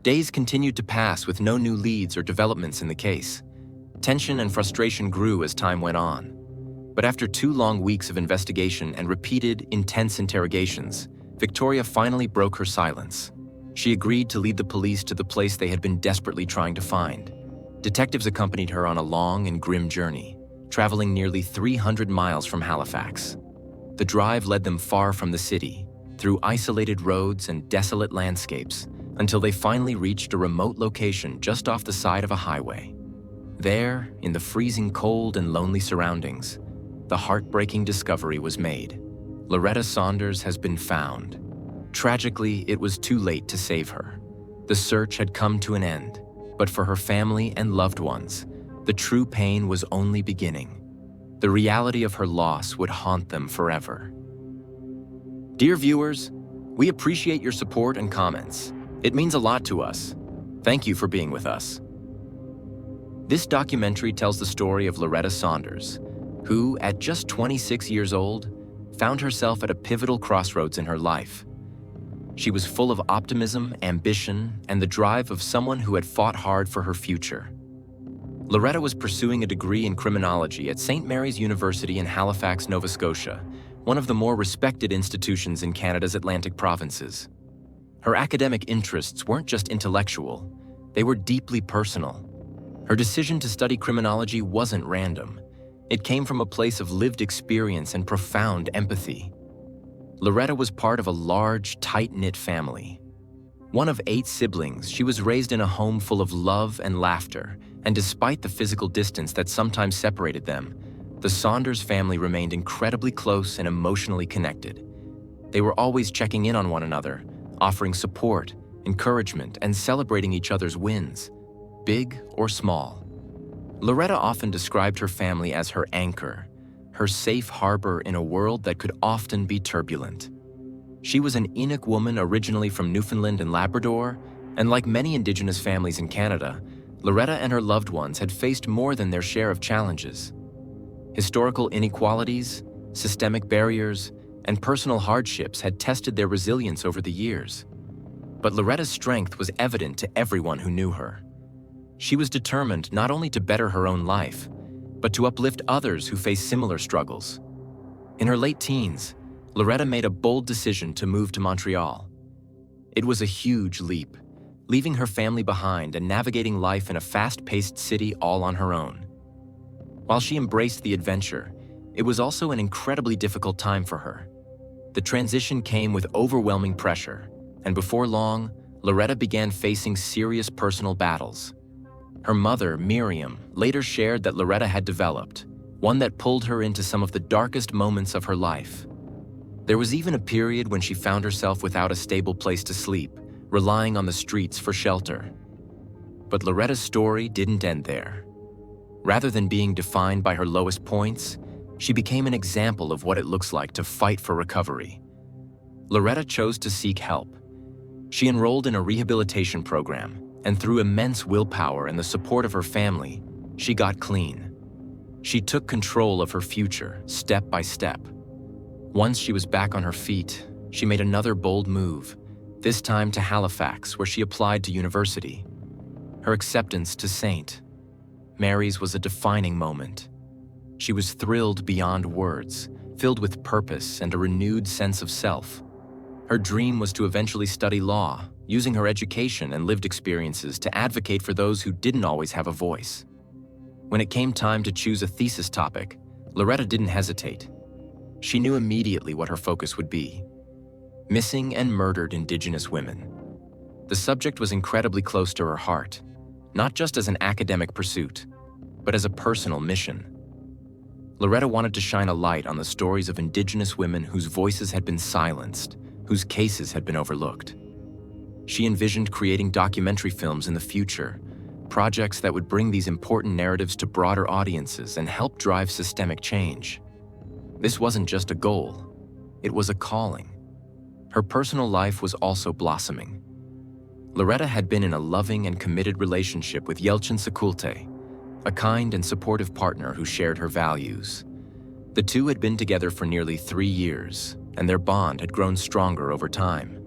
Days continued to pass with no new leads or developments in the case. Tension and frustration grew as time went on. But after 2 long weeks of investigation and repeated, intense interrogations, Victoria finally broke her silence. She agreed to lead the police to the place they had been desperately trying to find. Detectives accompanied her on a long and grim journey, traveling nearly 300 miles from Halifax. The drive led them far from the city, through isolated roads and desolate landscapes, until they finally reached a remote location just off the side of a highway. There, in the freezing cold and lonely surroundings, the heartbreaking discovery was made. Loretta Saunders has been found. Tragically, it was too late to save her. The search had come to an end, but for her family and loved ones, the true pain was only beginning. The reality of her loss would haunt them forever. Dear viewers, we appreciate your support and comments. It means a lot to us. Thank you for being with us. This documentary tells the story of Loretta Saunders, who, at just 26 years old, found herself at a pivotal crossroads in her life. She was full of optimism, ambition, and the drive of someone who had fought hard for her future. Loretta was pursuing a degree in criminology at St. Mary's University in Halifax, Nova Scotia, one of the more respected institutions in Canada's Atlantic provinces. Her academic interests weren't just intellectual, they were deeply personal. Her decision to study criminology wasn't random. It came from a place of lived experience and profound empathy. Loretta was part of a large, tight-knit family. One of 8 siblings, she was raised in a home full of love and laughter, and despite the physical distance that sometimes separated them, the Saunders family remained incredibly close and emotionally connected. They were always checking in on one another, offering support, encouragement, and celebrating each other's wins, big or small. Loretta often described her family as her anchor, her safe harbor in a world that could often be turbulent. She was an Inuk woman originally from Newfoundland and Labrador, and like many Indigenous families in Canada, Loretta and her loved ones had faced more than their share of challenges. Historical inequalities, systemic barriers, and personal hardships had tested their resilience over the years. But Loretta's strength was evident to everyone who knew her. She was determined not only to better her own life, but to uplift others who face similar struggles. In her late teens, Loretta made a bold decision to move to Montreal. It was a huge leap, leaving her family behind and navigating life in a fast-paced city all on her own. While she embraced the adventure, it was also an incredibly difficult time for her. The transition came with overwhelming pressure, and before long, Loretta began facing serious personal battles. Her mother, Miriam, later shared that Loretta had developed, one that pulled her into some of the darkest moments of her life. There was even a period when she found herself without a stable place to sleep, relying on the streets for shelter. But Loretta's story didn't end there. Rather than being defined by her lowest points, she became an example of what it looks like to fight for recovery. Loretta chose to seek help. She enrolled in a rehabilitation program, and through immense willpower and the support of her family, she got clean. She took control of her future, step by step. Once she was back on her feet, she made another bold move, this time to Halifax, where she applied to university. Her acceptance to St. Mary's was a defining moment. She was thrilled beyond words, filled with purpose and a renewed sense of self. Her dream was to eventually study law, using her education and lived experiences to advocate for those who didn't always have a voice. When it came time to choose a thesis topic, Loretta didn't hesitate. She knew immediately what her focus would be: missing and murdered Indigenous women. The subject was incredibly close to her heart, not just as an academic pursuit, but as a personal mission. Loretta wanted to shine a light on the stories of Indigenous women whose voices had been silenced, whose cases had been overlooked. She envisioned creating documentary films in the future, projects that would bring these important narratives to broader audiences and help drive systemic change. This wasn't just a goal, it was a calling. Her personal life was also blossoming. Loretta had been in a loving and committed relationship with Yelchin Sekulte, a kind and supportive partner who shared her values. The two had been together for nearly 3 years, and their bond had grown stronger over time.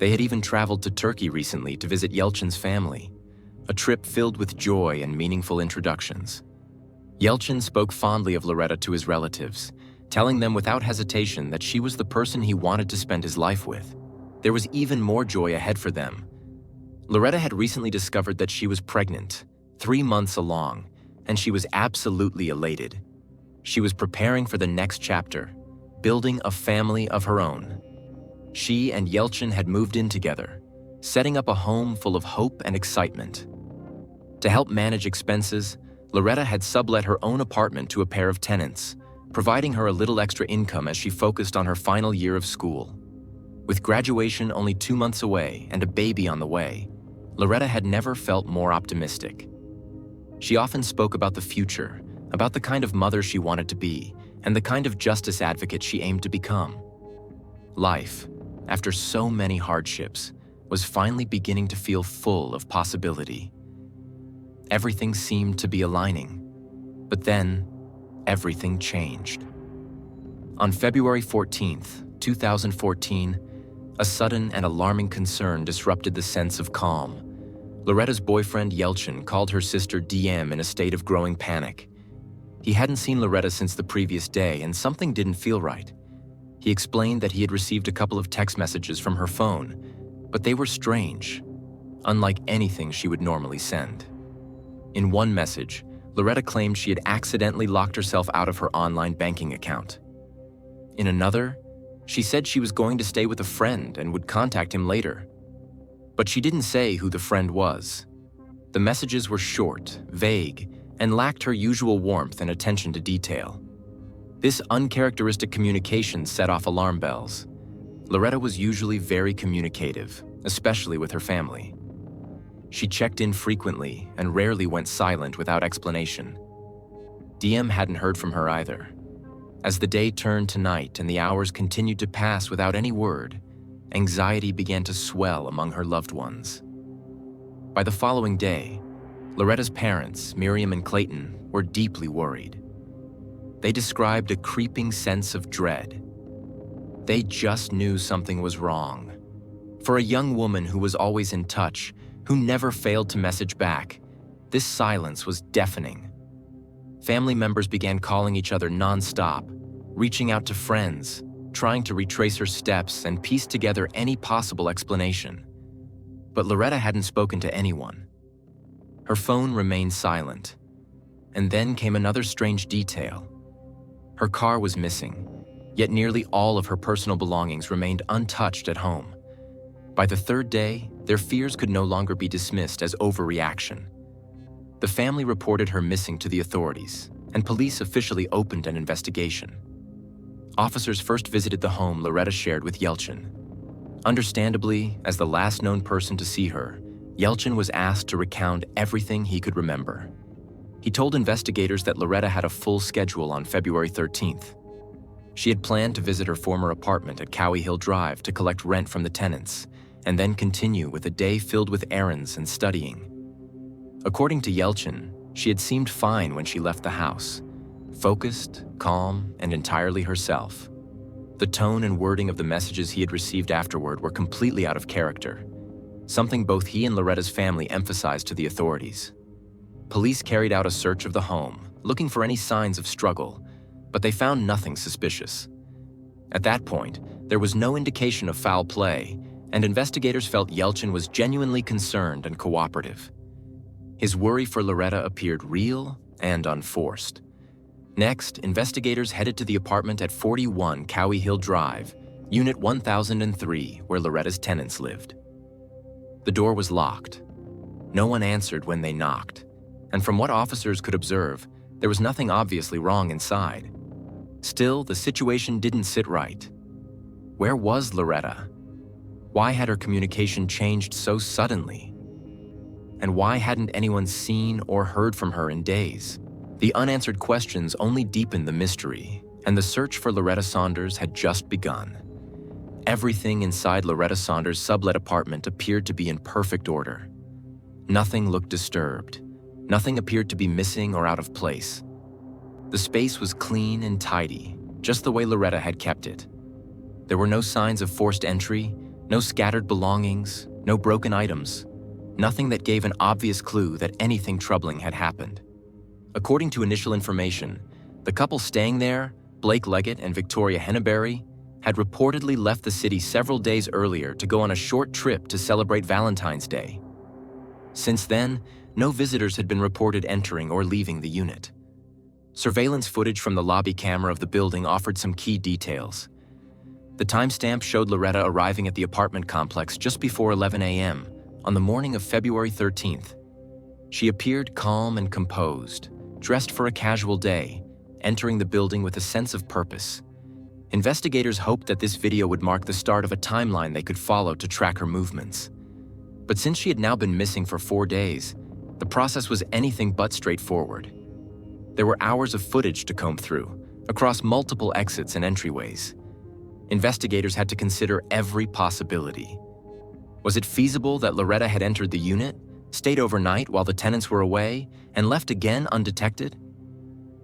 They had even traveled to Turkey recently to visit Yelchin's family, a trip filled with joy and meaningful introductions. Yelchin spoke fondly of Loretta to his relatives, telling them without hesitation that she was the person he wanted to spend his life with. There was even more joy ahead for them. Loretta had recently discovered that she was pregnant, 3 months along, and she was absolutely elated. She was preparing for the next chapter, building a family of her own. She and Yelchin had moved in together, setting up a home full of hope and excitement. To help manage expenses, Loretta had sublet her own apartment to a pair of tenants, providing her a little extra income as she focused on her final year of school. With graduation only 2 months away and a baby on the way, Loretta had never felt more optimistic. She often spoke about the future, about the kind of mother she wanted to be, and the kind of justice advocate she aimed to become. Life, after so many hardships, was finally beginning to feel full of possibility. Everything seemed to be aligning, but then everything changed. On February 14th, 2014, a sudden and alarming concern disrupted the sense of calm. Loretta's boyfriend Yelchin called her sister DM in a state of growing panic. He hadn't seen Loretta since the previous day, and something didn't feel right. He explained that he had received a couple of text messages from her phone, but they were strange, unlike anything she would normally send. In one message, Loretta claimed she had accidentally locked herself out of her online banking account. In another, she said she was going to stay with a friend and would contact him later. But she didn't say who the friend was. The messages were short, vague, and lacked her usual warmth and attention to detail. This uncharacteristic communication set off alarm bells. Loretta was usually very communicative, especially with her family. She checked in frequently and rarely went silent without explanation. DM hadn't heard from her either. As the day turned to night and the hours continued to pass without any word, anxiety began to swell among her loved ones. By the following day, Loretta's parents, Miriam and Clayton, were deeply worried. They described a creeping sense of dread. They just knew something was wrong. For a young woman who was always in touch, who never failed to message back, this silence was deafening. Family members began calling each other nonstop, reaching out to friends, trying to retrace her steps and piece together any possible explanation. But Loretta hadn't spoken to anyone. Her phone remained silent. And then came another strange detail. Her car was missing, yet nearly all of her personal belongings remained untouched at home. By the third day, their fears could no longer be dismissed as overreaction. The family reported her missing to the authorities, and police officially opened an investigation. Officers first visited the home Loretta shared with Yelchin. Understandably, as the last known person to see her, Yelchin was asked to recount everything he could remember. He told investigators that Loretta had a full schedule on February 13th. She had planned to visit her former apartment at Cowie Hill Drive to collect rent from the tenants, and then continue with a day filled with errands and studying. According to Yelchin, she had seemed fine when she left the house, focused, calm, and entirely herself. The tone and wording of the messages he had received afterward were completely out of character, something both he and Loretta's family emphasized to the authorities. Police carried out a search of the home, looking for any signs of struggle, but they found nothing suspicious. At that point, there was no indication of foul play, and investigators felt Yelchin was genuinely concerned and cooperative. His worry for Loretta appeared real and unforced. Next, investigators headed to the apartment at 41 Cowie Hill Drive, Unit 1003, where Loretta's tenants lived. The door was locked. No one answered when they knocked, and from what officers could observe, there was nothing obviously wrong inside. Still, the situation didn't sit right. Where was Loretta? Why had her communication changed so suddenly? And why hadn't anyone seen or heard from her in days? The unanswered questions only deepened the mystery, and the search for Loretta Saunders had just begun. Everything inside Loretta Saunders' sublet apartment appeared to be in perfect order. Nothing looked disturbed. Nothing appeared to be missing or out of place. The space was clean and tidy, just the way Loretta had kept it. There were no signs of forced entry, No scattered belongings, no broken items, nothing that gave an obvious clue that anything troubling had happened. According to initial information, the couple staying there, Blake Leggett and Victoria Henneberry, had reportedly left the city several days earlier to go on a short trip to celebrate Valentine's Day. Since then, no visitors had been reported entering or leaving the unit. Surveillance footage from the lobby camera of the building offered some key details. The timestamp showed Loretta arriving at the apartment complex just before 11 a.m. on the morning of February 13th. She appeared calm and composed, dressed for a casual day, entering the building with a sense of purpose. Investigators hoped that this video would mark the start of a timeline they could follow to track her movements. But since she had now been missing for 4 days, the process was anything but straightforward. There were hours of footage to comb through, across multiple exits and entryways. Investigators had to consider every possibility. Was it feasible that Loretta had entered the unit, stayed overnight while the tenants were away, and left again undetected?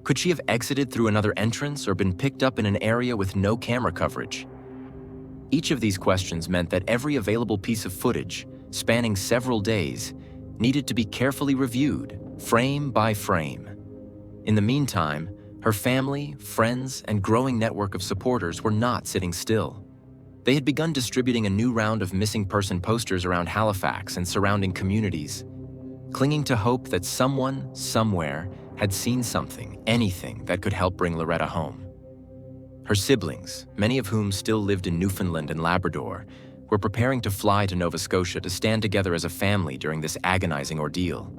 Could she have exited through another entrance or been picked up in an area with no camera coverage? Each of these questions meant that every available piece of footage, spanning several days, needed to be carefully reviewed, frame by frame. In the meantime, her family, friends, and growing network of supporters were not sitting still. They had begun distributing a new round of missing person posters around Halifax and surrounding communities, clinging to hope that someone, somewhere, had seen something, anything that could help bring Loretta home. Her siblings, many of whom still lived in Newfoundland and Labrador, were preparing to fly to Nova Scotia to stand together as a family during this agonizing ordeal.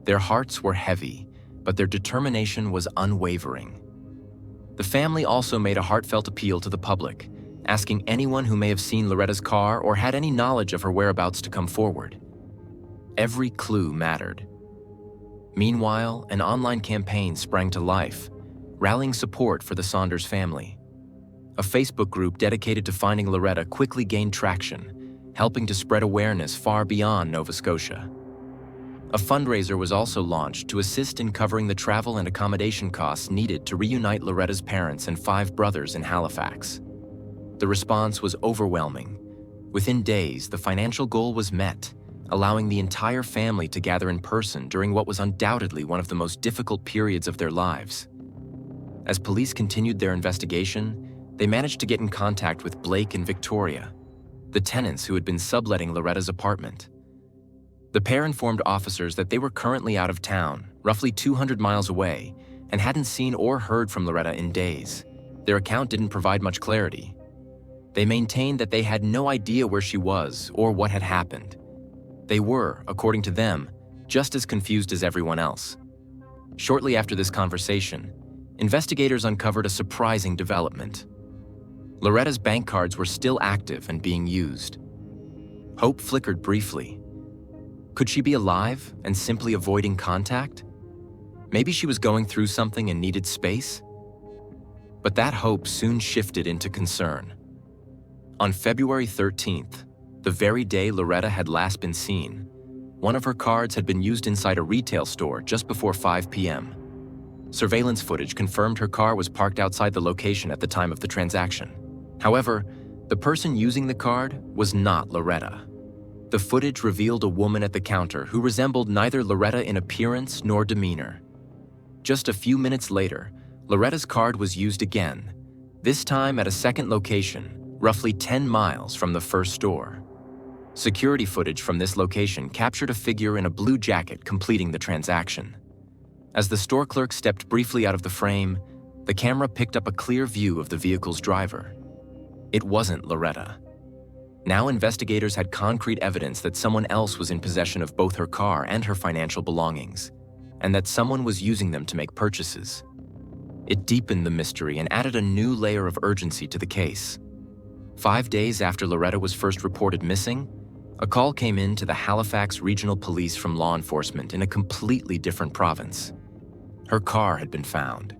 Their hearts were heavy, but their determination was unwavering. The family also made a heartfelt appeal to the public, asking anyone who may have seen Loretta's car or had any knowledge of her whereabouts to come forward. Every clue mattered. Meanwhile, an online campaign sprang to life, rallying support for the Saunders family. A Facebook group dedicated to finding Loretta quickly gained traction, helping to spread awareness far beyond Nova Scotia. A fundraiser was also launched to assist in covering the travel and accommodation costs needed to reunite Loretta's parents and 5 brothers in Halifax. The response was overwhelming. Within days, the financial goal was met, allowing the entire family to gather in person during what was undoubtedly one of the most difficult periods of their lives. As police continued their investigation, they managed to get in contact with Blake and Victoria, the tenants who had been subletting Loretta's apartment. The pair informed officers that they were currently out of town, roughly 200 miles away, and hadn't seen or heard from Loretta in days. Their account didn't provide much clarity. They maintained that they had no idea where she was or what had happened. They were, according to them, just as confused as everyone else. Shortly after this conversation, investigators uncovered a surprising development. Loretta's bank cards were still active and being used. Hope flickered briefly. Could she be alive and simply avoiding contact? Maybe she was going through something and needed space? But that hope soon shifted into concern. On February 13th, the very day Loretta had last been seen, one of her cards had been used inside a retail store just before 5 p.m. Surveillance footage confirmed her car was parked outside the location at the time of the transaction. However, the person using the card was not Loretta. The footage revealed a woman at the counter who resembled neither Loretta in appearance nor demeanor. Just a few minutes later, Loretta's card was used again, this time at a second location, roughly 10 miles from the first store. Security footage from this location captured a figure in a blue jacket completing the transaction. As the store clerk stepped briefly out of the frame, the camera picked up a clear view of the vehicle's driver. It wasn't Loretta. Now investigators had concrete evidence that someone else was in possession of both her car and her financial belongings, and that someone was using them to make purchases. It deepened the mystery and added a new layer of urgency to the case. 5 days after Loretta was first reported missing, a call came in to the Halifax Regional Police from law enforcement in a completely different province. Her car had been found.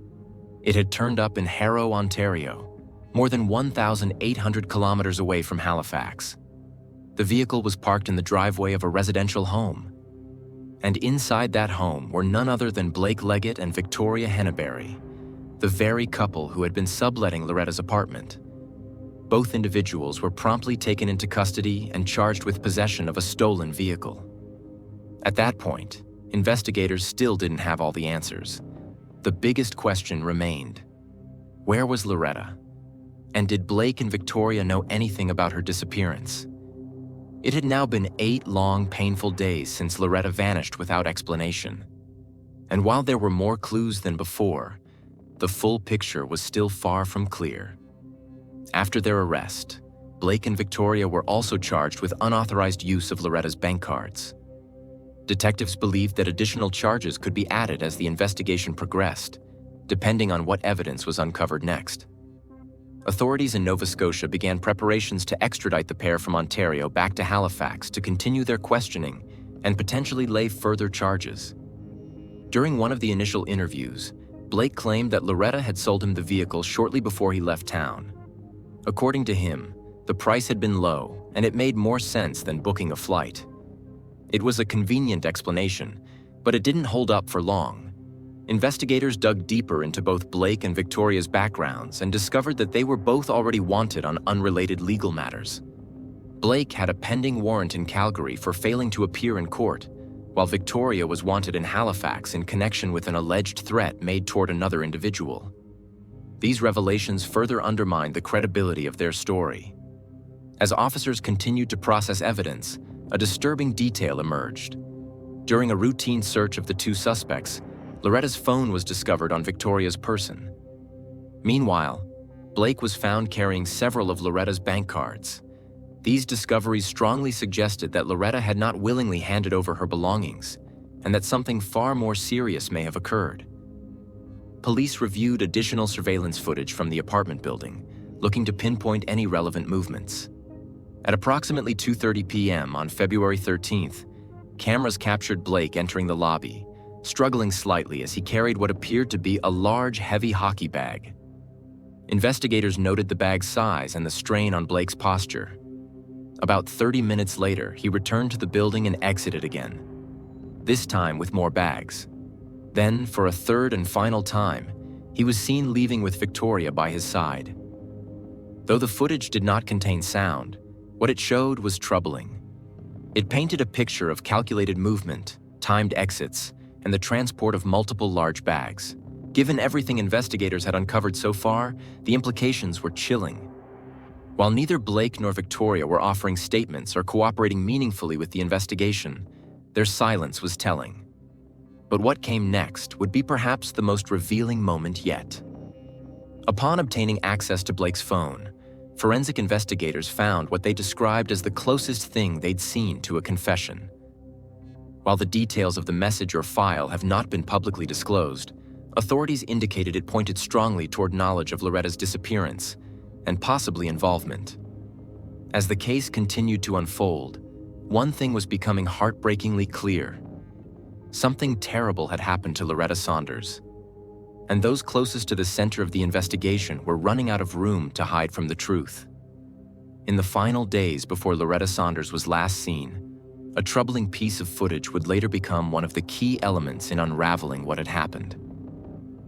It had turned up in Harrow, Ontario, more than 1,800 kilometers away from Halifax. The vehicle was parked in the driveway of a residential home. And inside that home were none other than Blake Leggett and Victoria Henneberry, the very couple who had been subletting Loretta's apartment. Both individuals were promptly taken into custody and charged with possession of a stolen vehicle. At that point, investigators still didn't have all the answers. The biggest question remained: where was Loretta? And did Blake and Victoria know anything about her disappearance? It had now been 8 long, painful days since Loretta vanished without explanation. And while there were more clues than before, the full picture was still far from clear. After their arrest, Blake and Victoria were also charged with unauthorized use of Loretta's bank cards. Detectives believed that additional charges could be added as the investigation progressed, depending on what evidence was uncovered next. Authorities in Nova Scotia began preparations to extradite the pair from Ontario back to Halifax to continue their questioning and potentially lay further charges. During one of the initial interviews, Blake claimed that Loretta had sold him the vehicle shortly before he left town. According to him, the price had been low, and it made more sense than booking a flight. It was a convenient explanation, but it didn't hold up for long. Investigators dug deeper into both Blake and Victoria's backgrounds and discovered that they were both already wanted on unrelated legal matters. Blake had a pending warrant in Calgary for failing to appear in court, while Victoria was wanted in Halifax in connection with an alleged threat made toward another individual. These revelations further undermined the credibility of their story. As officers continued to process evidence, a disturbing detail emerged. During a routine search of the two suspects, Loretta's phone was discovered on Victoria's person. Meanwhile, Blake was found carrying several of Loretta's bank cards. These discoveries strongly suggested that Loretta had not willingly handed over her belongings, and that something far more serious may have occurred. Police reviewed additional surveillance footage from the apartment building, looking to pinpoint any relevant movements. At approximately 2:30 p.m. on February 13th, cameras captured Blake entering the lobby, struggling slightly as he carried what appeared to be a large, heavy hockey bag. Investigators noted the bag's size and the strain on Blake's posture. About 30 minutes later, he returned to the building and exited again, this time with more bags. Then, for a third and final time, he was seen leaving with Victoria by his side. Though the footage did not contain sound, what it showed was troubling. It painted a picture of calculated movement, timed exits, and the transport of multiple large bags. Given everything investigators had uncovered so far, the implications were chilling. While neither Blake nor Victoria were offering statements or cooperating meaningfully with the investigation, their silence was telling. But what came next would be perhaps the most revealing moment yet. Upon obtaining access to Blake's phone, forensic investigators found what they described as the closest thing they'd seen to a confession. While the details of the message or file have not been publicly disclosed, authorities indicated it pointed strongly toward knowledge of Loretta's disappearance and possibly involvement. As the case continued to unfold, one thing was becoming heartbreakingly clear. Something terrible had happened to Loretta Saunders, and those closest to the center of the investigation were running out of room to hide from the truth. In the final days before Loretta Saunders was last seen, a troubling piece of footage would later become one of the key elements in unraveling what had happened.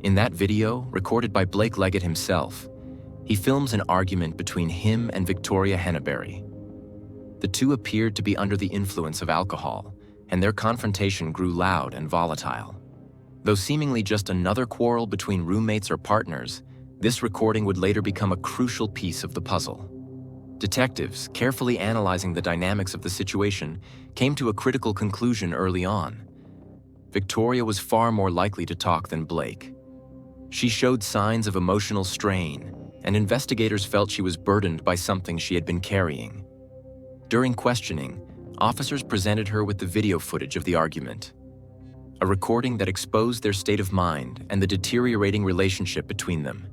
In that video, recorded by Blake Leggett himself, he films an argument between him and Victoria Henneberry. The two appeared to be under the influence of alcohol, and their confrontation grew loud and volatile. Though seemingly just another quarrel between roommates or partners, this recording would later become a crucial piece of the puzzle. Detectives, carefully analyzing the dynamics of the situation, came to a critical conclusion early on. Victoria was far more likely to talk than Blake. She showed signs of emotional strain, and investigators felt she was burdened by something she had been carrying. During questioning, officers presented her with the video footage of the argument, a recording that exposed their state of mind and the deteriorating relationship between them.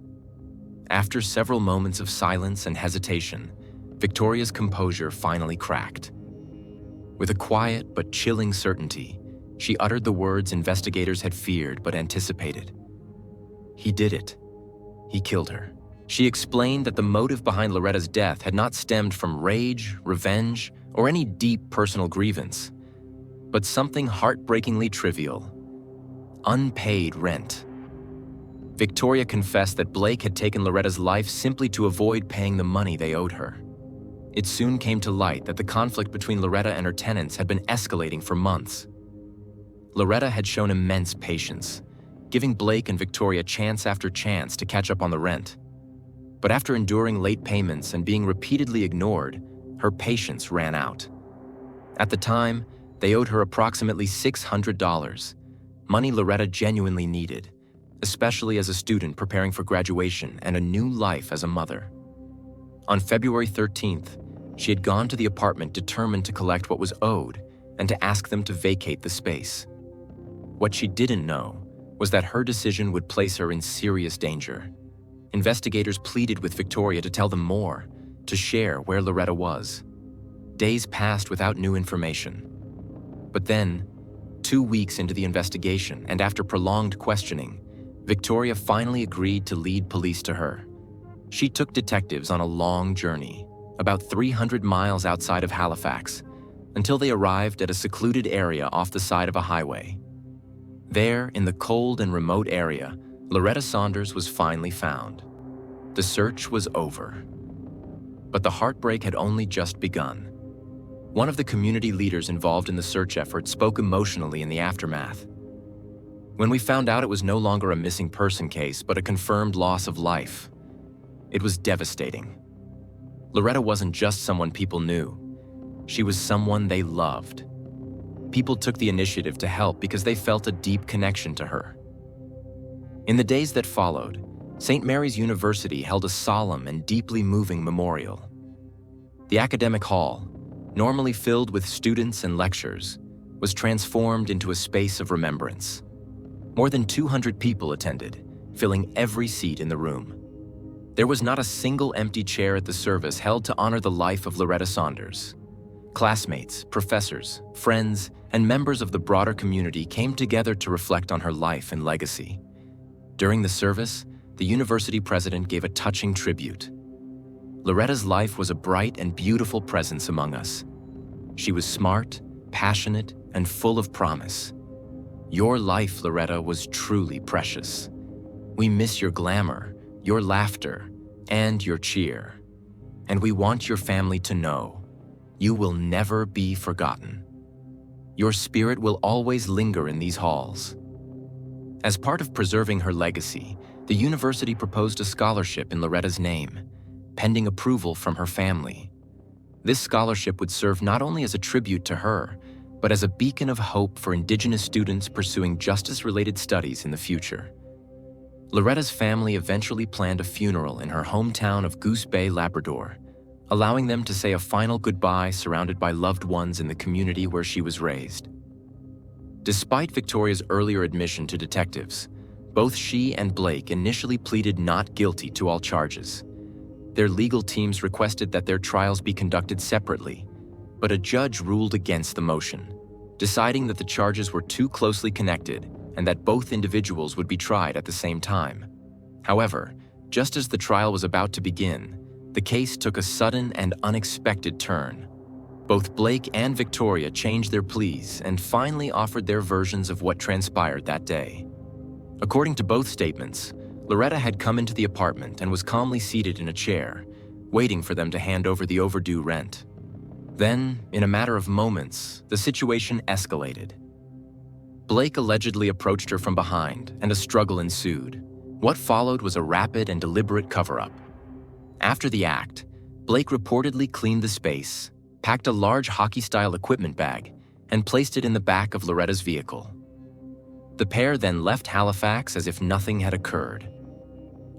After several moments of silence and hesitation, Victoria's composure finally cracked. With a quiet but chilling certainty, she uttered the words investigators had feared but anticipated. "He did it. He killed her." She explained that the motive behind Loretta's death had not stemmed from rage, revenge, or any deep personal grievance, but something heartbreakingly trivial: unpaid rent. Victoria confessed that Blake had taken Loretta's life simply to avoid paying the money they owed her. It soon came to light that the conflict between Loretta and her tenants had been escalating for months. Loretta had shown immense patience, giving Blake and Victoria chance after chance to catch up on the rent. But after enduring late payments and being repeatedly ignored, her patience ran out. At the time, they owed her approximately $600, money Loretta genuinely needed, especially as a student preparing for graduation and a new life as a mother. On February 13th, she had gone to the apartment determined to collect what was owed and to ask them to vacate the space. What she didn't know was that her decision would place her in serious danger. Investigators pleaded with Victoria to tell them more, to share where Loretta was. Days passed without new information. But then, 2 weeks into the investigation and after prolonged questioning, Victoria finally agreed to lead police to her. She took detectives on a long journey, about 300 miles outside of Halifax, until they arrived at a secluded area off the side of a highway. There, in the cold and remote area, Loretta Saunders was finally found. The search was over. But the heartbreak had only just begun. One of the community leaders involved in the search effort spoke emotionally in the aftermath. When we found out it was no longer a missing person case, but a confirmed loss of life, it was devastating. Loretta wasn't just someone people knew. She was someone they loved. People took the initiative to help because they felt a deep connection to her. In the days that followed, St. Mary's University held a solemn and deeply moving memorial. The academic hall, normally filled with students and lectures, was transformed into a space of remembrance. More than 200 people attended, filling every seat in the room. There was not a single empty chair at the service held to honor the life of Loretta Saunders. Classmates, professors, friends, and members of the broader community came together to reflect on her life and legacy. During the service, the university president gave a touching tribute. Loretta's life was a bright and beautiful presence among us. She was smart, passionate, and full of promise. Your life, Loretta, was truly precious. We miss your glamour, your laughter, and your cheer. And we want your family to know you will never be forgotten. Your spirit will always linger in these halls. As part of preserving her legacy, the university proposed a scholarship in Loretta's name, pending approval from her family. This scholarship would serve not only as a tribute to her, but as a beacon of hope for Indigenous students pursuing justice-related studies in the future. Loretta's family eventually planned a funeral in her hometown of Goose Bay, Labrador, allowing them to say a final goodbye surrounded by loved ones in the community where she was raised. Despite Victoria's earlier admission to detectives, both she and Blake initially pleaded not guilty to all charges. Their legal teams requested that their trials be conducted separately, but a judge ruled against the motion, deciding that the charges were too closely connected and that both individuals would be tried at the same time. However, just as the trial was about to begin, the case took a sudden and unexpected turn. Both Blake and Victoria changed their pleas and finally offered their versions of what transpired that day. According to both statements, Loretta had come into the apartment and was calmly seated in a chair, waiting for them to hand over the overdue rent. Then, in a matter of moments, the situation escalated. Blake allegedly approached her from behind, and a struggle ensued. What followed was a rapid and deliberate cover-up. After the act, Blake reportedly cleaned the space, packed a large hockey-style equipment bag, and placed it in the back of Loretta's vehicle. The pair then left Halifax as if nothing had occurred.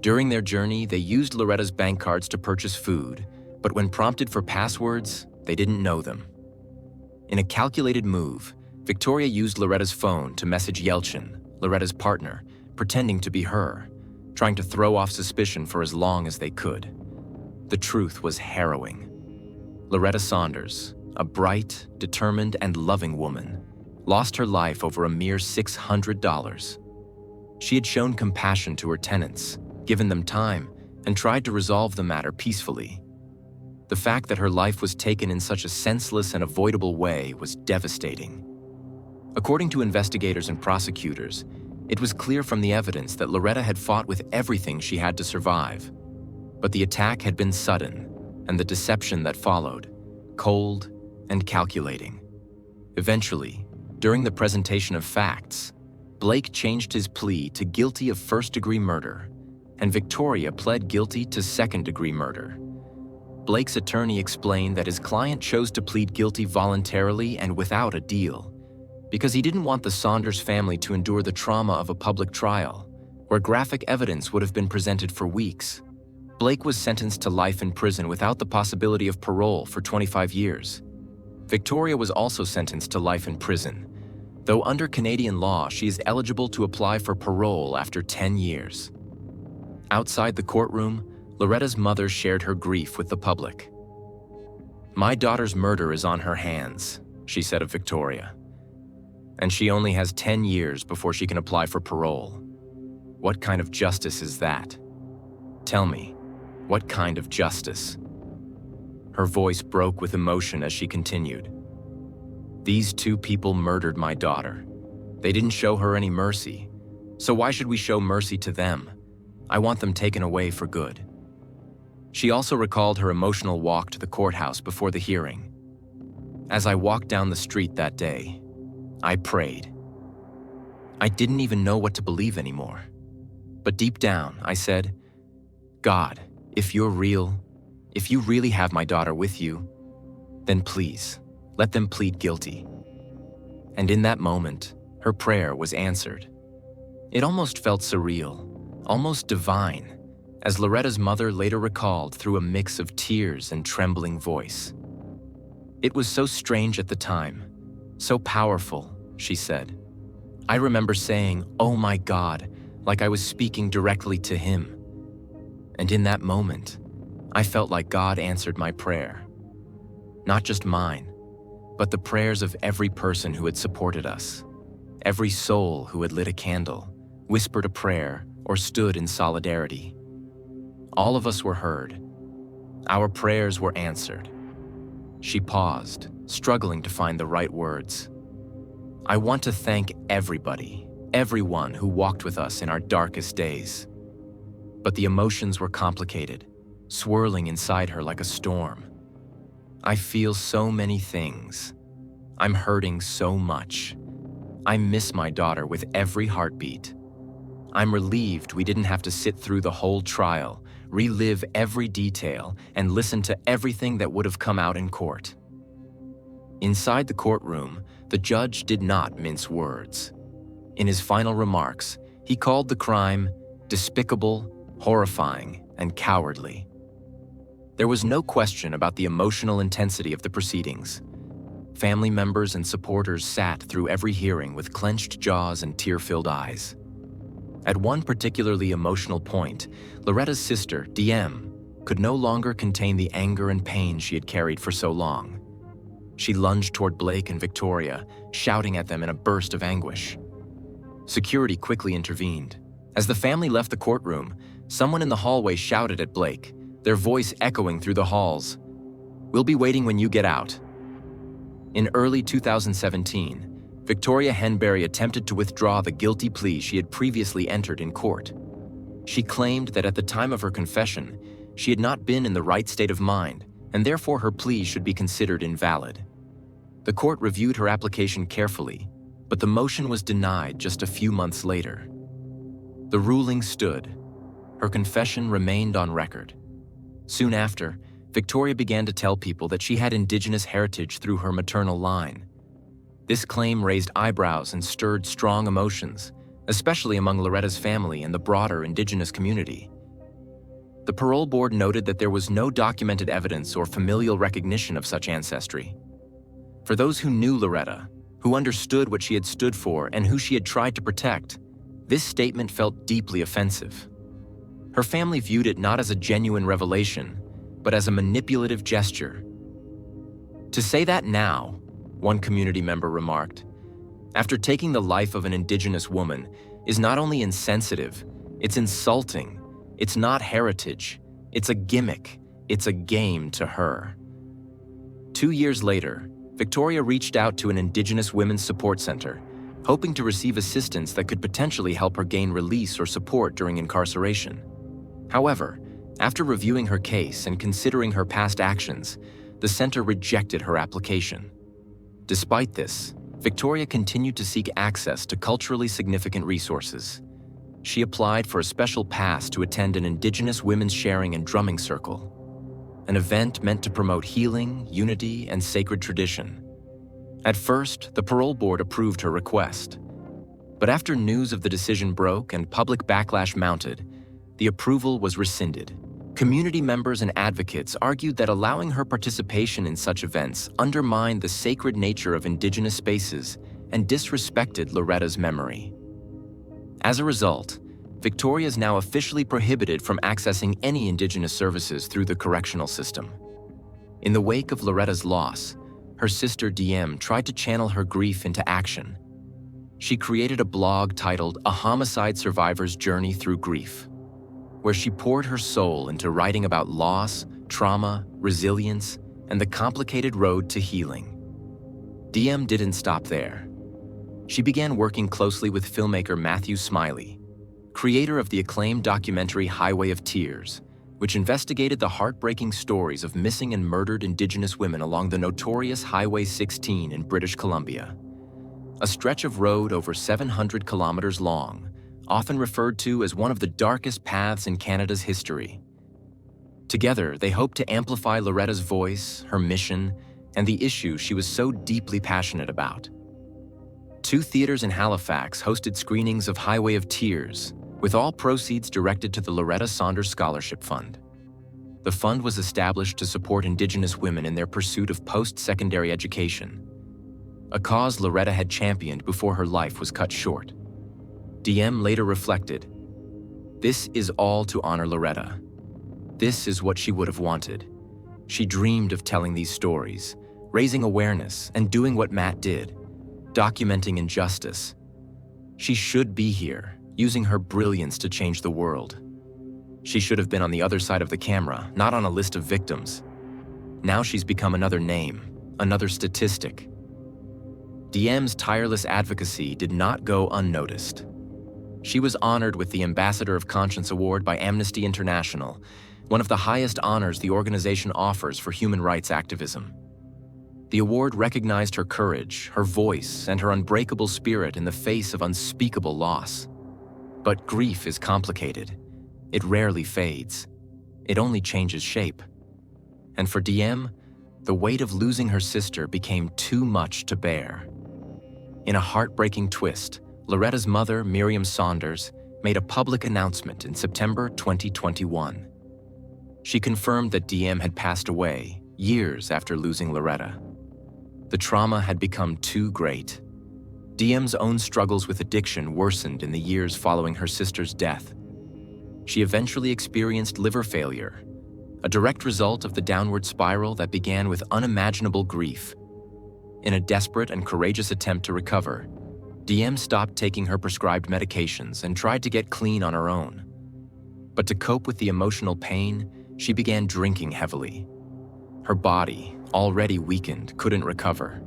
During their journey, they used Loretta's bank cards to purchase food, but when prompted for passwords, they didn't know them. In a calculated move, Victoria used Loretta's phone to message Yelchin, Loretta's partner, pretending to be her, trying to throw off suspicion for as long as they could. The truth was harrowing. Loretta Saunders, a bright, determined, and loving woman, lost her life over a mere $600. She had shown compassion to her tenants, given them time, and tried to resolve the matter peacefully. The fact that her life was taken in such a senseless and avoidable way was devastating. According to investigators and prosecutors, It was clear from the evidence that Loretta had fought with everything she had to survive. But the attack had been sudden, and the deception that followed, cold and calculating. Eventually, during the presentation of facts, Blake changed his plea to guilty of first-degree murder, and Victoria pled guilty to second-degree murder. Blake's attorney explained that his client chose to plead guilty voluntarily and without a deal, because he didn't want the Saunders family to endure the trauma of a public trial, where graphic evidence would have been presented for weeks. Blake was sentenced to life in prison without the possibility of parole for 25 years. Victoria was also sentenced to life in prison, though under Canadian law she is eligible to apply for parole after 10 years. Outside the courtroom, Loretta's mother shared her grief with the public. "My daughter's murder is on her hands," she said of Victoria. "And she only has 10 years before she can apply for parole. What kind of justice is that? Tell me, what kind of justice?" Her voice broke with emotion as she continued. "These two people murdered my daughter. They didn't show her any mercy, so why should we show mercy to them? I want them taken away for good." She also recalled her emotional walk to the courthouse before the hearing. "As I walked down the street that day, I prayed. I didn't even know what to believe anymore. But deep down, I said, God, if you're real, if you really have my daughter with you, then please, let them plead guilty." And in that moment, her prayer was answered. It almost felt surreal, almost divine, as Loretta's mother later recalled through a mix of tears and trembling voice. "It was so strange at the time, so powerful," she said. "I remember saying, 'Oh my God,' like I was speaking directly to him. And in that moment, I felt like God answered my prayer. Not just mine, but the prayers of every person who had supported us, every soul who had lit a candle, whispered a prayer, or stood in solidarity. All of us were heard. Our prayers were answered." She paused, struggling to find the right words. "I want to thank everybody, everyone who walked with us in our darkest days." But the emotions were complicated, swirling inside her like a storm. "I feel so many things. I'm hurting so much. I miss my daughter with every heartbeat. I'm relieved we didn't have to sit through the whole trial, relive every detail, and listen to everything that would have come out in court." Inside the courtroom, the judge did not mince words. In his final remarks, he called the crime despicable, horrifying, and cowardly. There was no question about the emotional intensity of the proceedings. Family members and supporters sat through every hearing with clenched jaws and tear-filled eyes. At one particularly emotional point, Loretta's sister, DM, could no longer contain the anger and pain she had carried for so long. She lunged toward Blake and Victoria, shouting at them in a burst of anguish. Security quickly intervened. As the family left the courtroom, someone in the hallway shouted at Blake, their voice echoing through the halls, "We'll be waiting when you get out." In early 2017, Victoria Henberry attempted to withdraw the guilty plea she had previously entered in court. She claimed that at the time of her confession, she had not been in the right state of mind, and therefore her plea should be considered invalid. The court reviewed her application carefully, but the motion was denied just a few months later. The ruling stood. Her confession remained on record. Soon after, Victoria began to tell people that she had Indigenous heritage through her maternal line. This claim raised eyebrows and stirred strong emotions, especially among Loretta's family and the broader Indigenous community. The parole board noted that there was no documented evidence or familial recognition of such ancestry. For those who knew Loretta, who understood what she had stood for and who she had tried to protect, this statement felt deeply offensive. Her family viewed it not as a genuine revelation, but as a manipulative gesture. "To say that now," one community member remarked, "after taking the life of an Indigenous woman is not only insensitive, it's insulting. It's not heritage. It's a gimmick. It's a game to her." 2 years later, Victoria reached out to an Indigenous Women's Support Center, hoping to receive assistance that could potentially help her gain release or support during incarceration. However, after reviewing her case and considering her past actions, the center rejected her application. Despite this, Victoria continued to seek access to culturally significant resources. She applied for a special pass to attend an Indigenous women's sharing and drumming circle, an event meant to promote healing, unity, and sacred tradition. At first, the parole board approved her request. But after news of the decision broke and public backlash mounted, the approval was rescinded. Community members and advocates argued that allowing her participation in such events undermined the sacred nature of Indigenous spaces and disrespected Loretta's memory. As a result, Victoria is now officially prohibited from accessing any Indigenous services through the correctional system. In the wake of Loretta's loss, her sister DM tried to channel her grief into action. She created a blog titled A Homicide Survivor's Journey Through Grief, where she poured her soul into writing about loss, trauma, resilience, and the complicated road to healing. DM didn't stop there. She began working closely with filmmaker Matthew Smiley, creator of the acclaimed documentary Highway of Tears, which investigated the heartbreaking stories of missing and murdered Indigenous women along the notorious Highway 16 in British Columbia, a stretch of road over 700 kilometers long, often referred to as one of the darkest paths in Canada's history. Together, they hope to amplify Loretta's voice, her mission, and the issues she was so deeply passionate about. 2 theaters in Halifax hosted screenings of Highway of Tears, with all proceeds directed to the Loretta Saunders Scholarship Fund. The fund was established to support Indigenous women in their pursuit of post-secondary education, a cause Loretta had championed before her life was cut short. DM later reflected, "This is all to honor Loretta. This is what she would have wanted. She dreamed of telling these stories, raising awareness, and doing what Matt did, documenting injustice. She should be here, using her brilliance to change the world. She should have been on the other side of the camera, not on a list of victims. Now she's become another name, another statistic." DM's tireless advocacy did not go unnoticed. She was honored with the Ambassador of Conscience Award by Amnesty International, one of the highest honors the organization offers for human rights activism. The award recognized her courage, her voice, and her unbreakable spirit in the face of unspeakable loss. But grief is complicated. It rarely fades. It only changes shape. And for DM, the weight of losing her sister became too much to bear. In a heartbreaking twist, Loretta's mother, Miriam Saunders, made a public announcement in September 2021. She confirmed that DM had passed away years after losing Loretta. The trauma had become too great. DM's own struggles with addiction worsened in the years following her sister's death. She eventually experienced liver failure, a direct result of the downward spiral that began with unimaginable grief. In a desperate and courageous attempt to recover, DM stopped taking her prescribed medications and tried to get clean on her own. But to cope with the emotional pain, she began drinking heavily. Her body, already weakened, couldn't recover.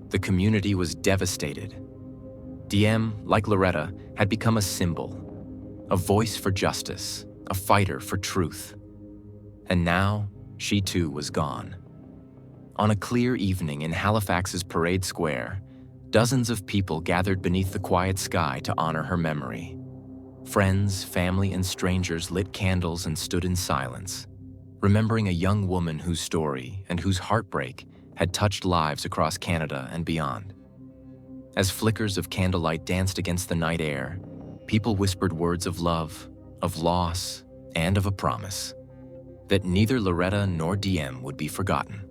The community was devastated. DM, like Loretta, had become a symbol, a voice for justice, a fighter for truth. And now, she too was gone. On a clear evening in Halifax's Parade Square, dozens of people gathered beneath the quiet sky to honor her memory. Friends, family, and strangers lit candles and stood in silence, remembering a young woman whose story and whose heartbreak had touched lives across Canada and beyond. As flickers of candlelight danced against the night air, people whispered words of love, of loss, and of a promise that neither Loretta nor DM would be forgotten.